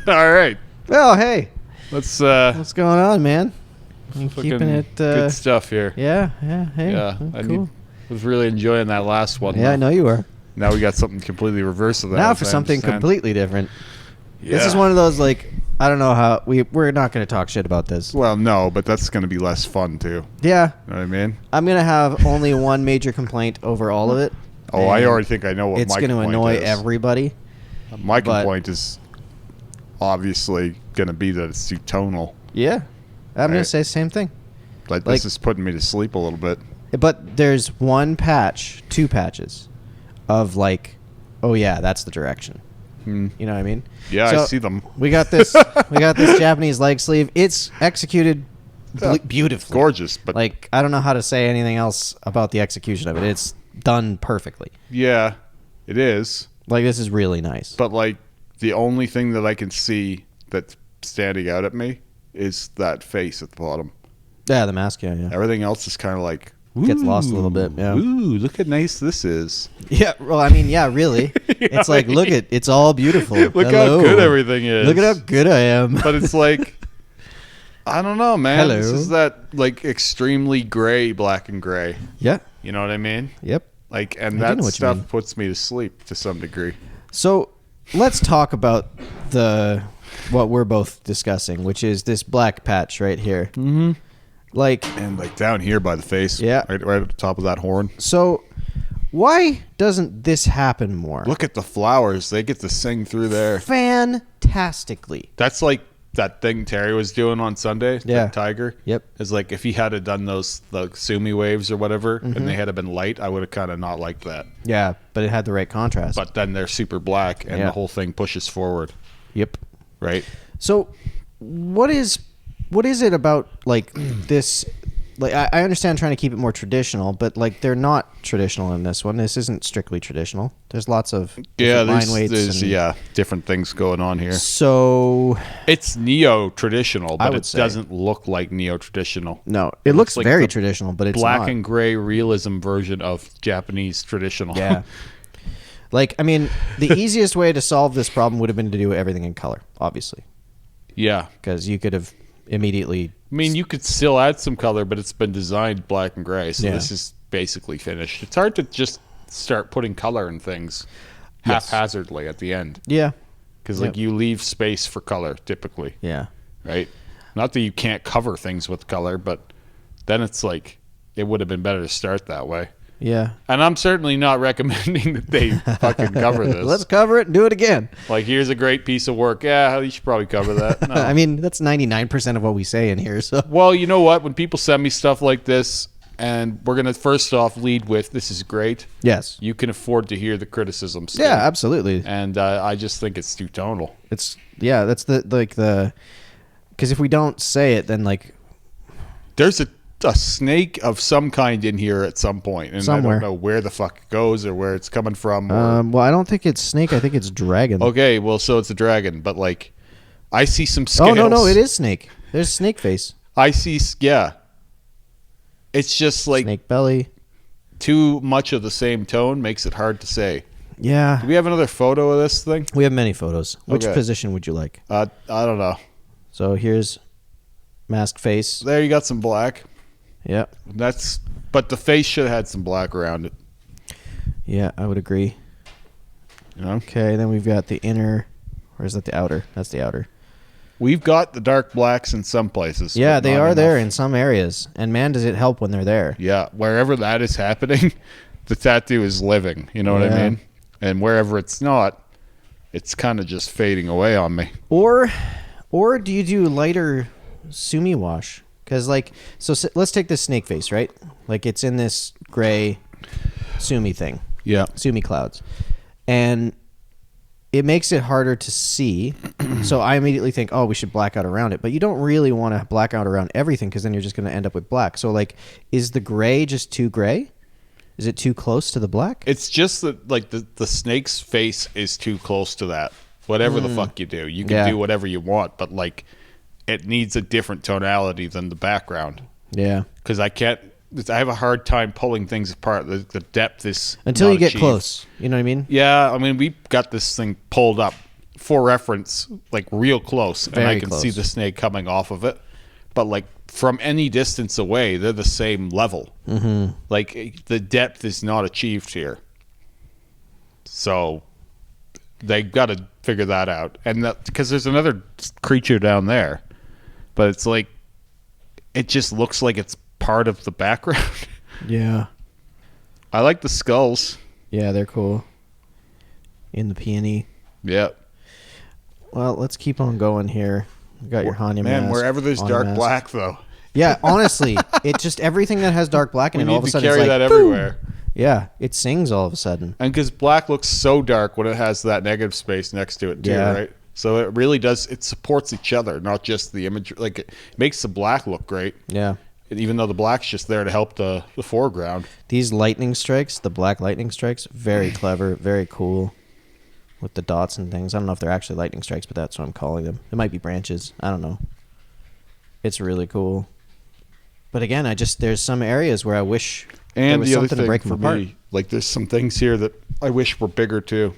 All right. Well, hey. Let's What's going on, man? I'm keeping it good stuff here. Yeah, hey. Yeah. Cool. Was really enjoying that last one. Yeah, I know you were. Now we got something completely reverse of that. Now for something completely different. Yeah. This is one of those, like, I don't know how we're not going to talk shit about this. Well, no, but that's going to be less fun too. Yeah. You know what I mean? I'm going to have only one major complaint over all of it. Oh, I already think I know what my complaint is. It's going to annoy everybody. My complaint is obviously going to be that it's too tonal. Yeah. I'm going to say the same thing. Like, this is putting me to sleep a little bit. But there's two patches of like, oh yeah, that's the direction. You know what I mean? Yeah, so I see them. We got this Japanese leg sleeve. It's executed beautifully. Gorgeous, but like, I don't know how to say anything else about the execution of it. It's done perfectly. Yeah, it is. Like, this is really nice. But like, the only thing that I can see that's standing out at me is that face at the bottom. Yeah, the mask. Yeah. Everything else is kind of like gets lost a little bit. Yeah. Ooh, look how nice this is. Yeah. Well, I mean, yeah, really. It's like, look at it's all beautiful. Look how good everything is. Look at how good I am. But it's like, I don't know, man. Hello. This is that like extremely gray, black and gray. Yeah. You know what I mean? Yep. Like, and that stuff puts me to sleep to some degree. So let's talk about what we're both discussing, which is this black patch right here. Mm-hmm. And like down here by the face. Yeah. Right at the top of that horn. So why doesn't this happen more? Look at the flowers. They get to sing through there. Fantastically. That's like that thing Terry was doing on Sunday. Yeah. The tiger. Yep. It's like if he had done the Sumi waves or whatever, and they had been light, I would have kind of not liked that. Yeah, but it had the right contrast. But then they're super black, and the whole thing pushes forward. Yep. Right. So what is it about like this? Like, I understand trying to keep it more traditional, but like they're not traditional in this one. This isn't strictly traditional. There's lots of line weights. There's different things going on here. So it's neo-traditional, but it doesn't look like neo-traditional. No, it looks like very traditional, but it's black not. And gray realism version of Japanese traditional. Yeah. Like, I mean, the easiest way to solve this problem would have been to do everything in color, obviously. Yeah. Because you could have immediately... I mean, you could still add some color, but it's been designed black and gray, so this is basically finished. It's hard to just start putting color in things haphazardly at the end. Yeah. Because like you leave space for color, typically. Yeah. Right? Not that you can't cover things with color, but then it's like it would have been better to start that way. Yeah. And I'm certainly not recommending that they fucking cover this. Let's cover it and do it again. Like, here's a great piece of work. Yeah, you should probably cover that. No. I mean, that's 99% of what we say in here. So. Well, you know what? When people send me stuff like this, and we're going to first off lead with, this is great. Yes. You can afford to hear the criticisms. Yeah, absolutely. And I just think it's too tonal. That's because if we don't say it, then like. There's a snake of some kind in here at some point, and somewhere. I don't know where the fuck it goes or where it's coming from. Well, I don't think it's snake. I think it's dragon. Okay, well, so it's a dragon, but like, I see some scales. Oh no, it is snake. There's snake face. I see, It's just like snake belly. Too much of the same tone makes it hard to say. Yeah. Do we have another photo of this thing? We have many photos. Which position would you like? I don't know. So here's masked face. There, you got some black. Yeah. But the face should have had some black around it. Yeah, I would agree. You know? Okay, then we've got the inner. Or is that the outer? That's the outer. We've got the dark blacks in some places. Yeah, they are there in some areas. And man, does it help when they're there. Yeah, wherever that is happening, the tattoo is living. You know what I mean? And wherever it's not, it's kind of just fading away on me. Or do you do lighter sumi wash? Because, like, so let's take this snake face, right? Like, it's in this gray sumi thing. Yeah. Sumi clouds. And it makes it harder to see. So I immediately think, oh, we should black out around it. But you don't really want to black out around everything because then you're just going to end up with black. So, like, is the gray just too gray? Is it too close to the black? It's just that, like, the snake's face is too close to that. Whatever the fuck you do. You can do whatever you want, but, like, it needs a different tonality than the background. Yeah. Because I have a hard time pulling things apart. The depth is until you get achieved. close. You know what I mean? Yeah, I mean, we got this thing pulled up for reference, like real close, and Very I can close. see the snake coming off of it. But like from any distance away, they're the same level. Mm-hmm. Like the depth is not achieved here. So they got to figure that out. And because there's another creature down there, but it's like, it just looks like it's part of the background. Yeah. I like the skulls. Yeah, they're cool. In the peony. Yep. Well, let's keep on going here. We got your Hanya mask. Man, wherever there's Hanya dark mask. black, though. Yeah, honestly, it just everything that has dark black in We it, all need of a to sudden carry it's like, that boom! everywhere. Yeah, it sings all of a sudden. And because black looks so dark when it has that negative space next to it, too, Yeah. right? So it really does, it supports each other, not just the image. Like, it makes the black look great. Yeah. Even though the black's just there to help the foreground. These lightning strikes, the black lightning strikes, very clever, very cool. With the dots and things. I don't know if they're actually lightning strikes, but that's what I'm calling them. It might be branches. I don't know. It's really cool. But again, there's some areas where I wish there And was the other something to thing break for them apart. me, like there's some things here that I wish were bigger, too.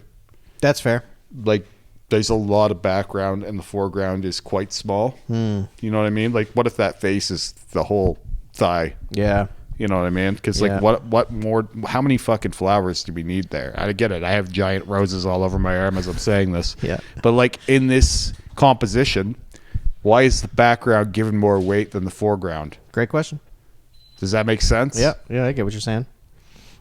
That's fair. Like, there's a lot of background and the foreground is quite small. You know what I mean? Like, what if that face is the whole thigh? Yeah. You know what I mean? Because Yeah. like, what more? How many fucking flowers do we need there? I get it. I have giant roses all over my arm as I'm saying this. Yeah. But like in this composition, why is the background given more weight than the foreground? Great question. Does that make sense? Yeah, I get what you're saying.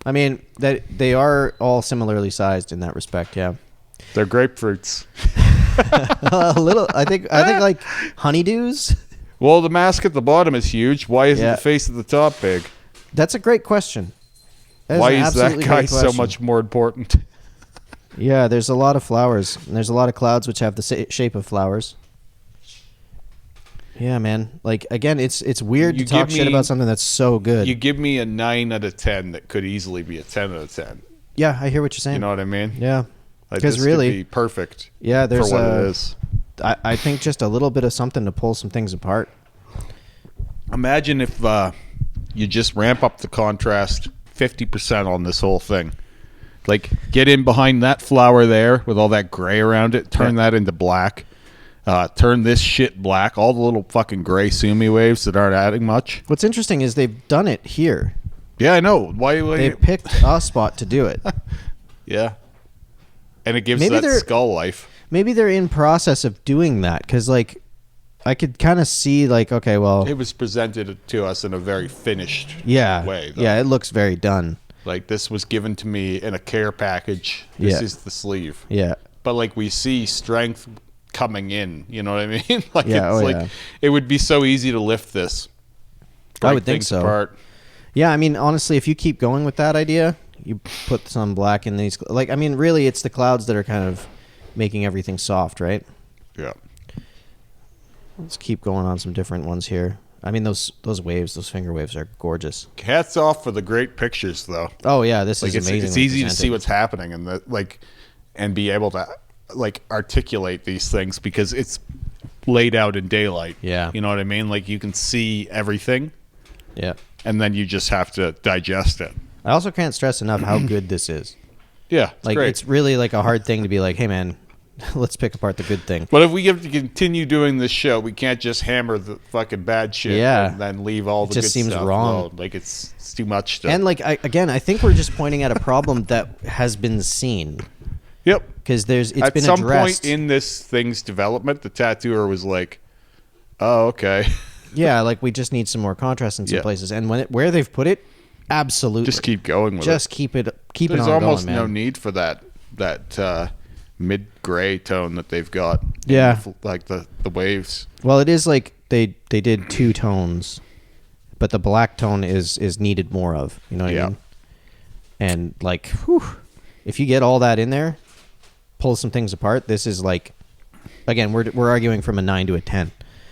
I mean, that they are all similarly sized in that respect, yeah. They're grapefruits. A little, I think like honeydews. Well, the mask at the bottom is huge. Why isn't Yeah. the face at the top big? That's a great question. That Why an is that absolutely guy great so question. much more important? Yeah, there's a lot of flowers, and there's a lot of clouds which have the shape of flowers. Yeah, man. Like again, it's weird You to talk give shit me- about something that's so good. You give me a 9 out of 10 that could easily be a 10 out of 10. Yeah, I hear what you're saying. You know what I mean? Yeah, Like, because this could really, be perfect. yeah, there's for what it is. I think just a little bit of something to pull some things apart. Imagine if you just ramp up the contrast 50% on this whole thing. Like, get in behind that flower there with all that gray around it. Turn that into black. Turn this shit black. All the little fucking gray sumi waves that aren't adding much. What's interesting is they've done it here. Yeah, I know. Why? They picked a spot to do it. Yeah. And it gives Maybe that they're- skull life. Maybe they're in process of doing that because, like, I could kind of see, like, okay, well, It was presented to us in a very finished yeah, way. Though. yeah, it looks very done. Like, this was given to me in a care package. This Yeah. is the sleeve. Yeah, But, like, we see strength coming in. You know what I mean? Like, Yeah, it's oh, like, yeah. it would be so easy to lift this. I Break would think things so. apart. yeah. I mean, honestly, if you keep going with that idea, you put some black in these. Like, I mean, really, it's the clouds that are kind of making everything soft, right? Yeah. Let's keep going on some different ones here. I mean, those waves, those finger waves are gorgeous. Hats off for the great pictures, though. Oh yeah, this Like, is it's amazing. easy to see what's happening and be able to, like, articulate these things because it's laid out in daylight. Yeah. You know what I mean? Like, you can see everything, Yeah. and then you just have to digest it. I also can't stress enough how good this is. Yeah, it's Like, great. it's really like a hard thing to be like, hey man, let's pick apart the good thing. But if we have to continue doing this show, we can't just hammer the fucking bad shit Yeah. and then leave all the just good seems stuff wrong. alone. Like, it's too much to... And like, I think we're just pointing at a problem that has been seen Yep. because it's At been some addressed. point in this thing's development, the tattooer was like, oh, okay. Yeah, like we just need some more contrast in some Yeah. places, and where they've put it, absolutely, Just keep going with just it. keep it There's on almost going, man. no need for that mid-gray tone that they've got. Yeah. Like the waves. Well, it is like they did two tones, but the black tone is needed more of. You know what I Yeah. mean? And like, whew, if you get all that in there, pull some things apart. This is like, again, we're arguing from a 9 to a 10,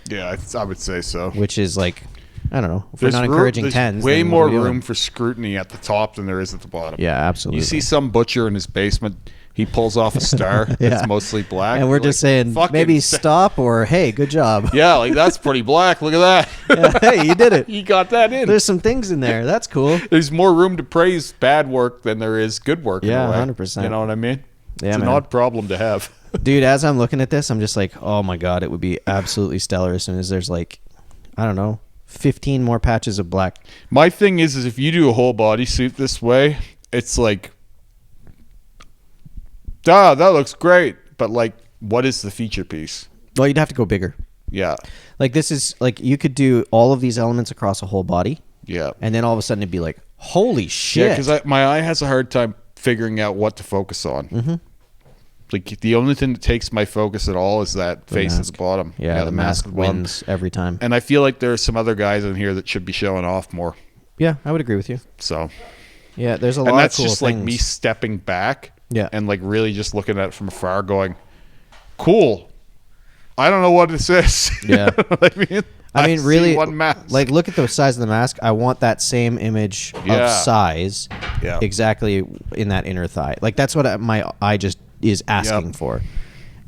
Yeah, I would say so. which is like, I don't know. If we're not room- encouraging there's 10s, way then what more are we doing? room for scrutiny at the top than there is at the bottom. Yeah, absolutely. You see some butcher in his basement, he pulls off a star Yeah. that's mostly black. and we're You're just like, saying fucking maybe sa- stop or hey, good job. Yeah, like, that's pretty black. Look at that. Yeah, hey, you did it. You got that in. There's some things in there. That's cool. There's more room to praise bad work than there is good work. Yeah, in a way. 100%. You know what I mean? Yeah, it's an man. odd problem to have. Dude, as I'm looking at this, I'm just like, oh my god, it would be absolutely stellar as soon as there's like, I don't know, 15 more patches of black. My thing is if you do a whole bodysuit this way, it's like, that looks great, but like, what is the feature piece? Well, you'd have to go bigger. Yeah. Like this is like you could do all of these elements across a whole body. Yeah. And then all of a sudden it'd be like, holy shit. Yeah, because my eye has a hard time figuring out what to focus on. Mm-hmm. Like the only thing that takes my focus at all is that face at the bottom. Yeah, the mask wins every time. And I feel like there are some other guys in here that should be showing off more. Yeah, I would agree with you. So. Yeah, there's a lot of cool things. And that's just like me stepping back. Yeah. And like really just looking at it from afar, going, "Cool. I don't know what this is." Yeah. You know what I mean? I mean, really, one mask. like, look at the size of the mask. I want that same image of size exactly in that inner thigh. Like, that's what my eye just is asking for.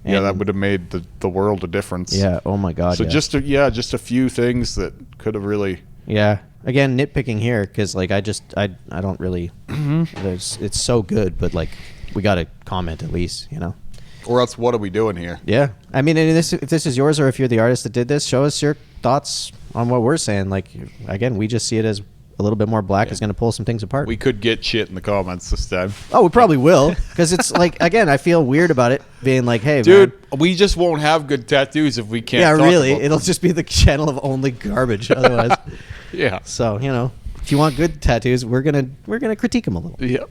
And that would have made the world a difference. Yeah, oh my God. So just a few things that could have really... Yeah. Again, nitpicking here, because, like, I don't really... It's so good, but, like, we got to comment at least, you know? Or else what are we doing here? Yeah. I mean, if this is yours or if you're the artist that did this, show us your thoughts on what we're saying. Like, again, we just see it as a little bit more black is going to pull some things apart. We could get shit in the comments this time. Oh, we probably will. Because it's like, again, I feel weird about it being like, hey, dude, man, we just won't have good tattoos if we can't talk really. About It'll just be the channel of only garbage otherwise. Yeah. So, you know, if you want good tattoos, we're gonna critique them a little. Yep.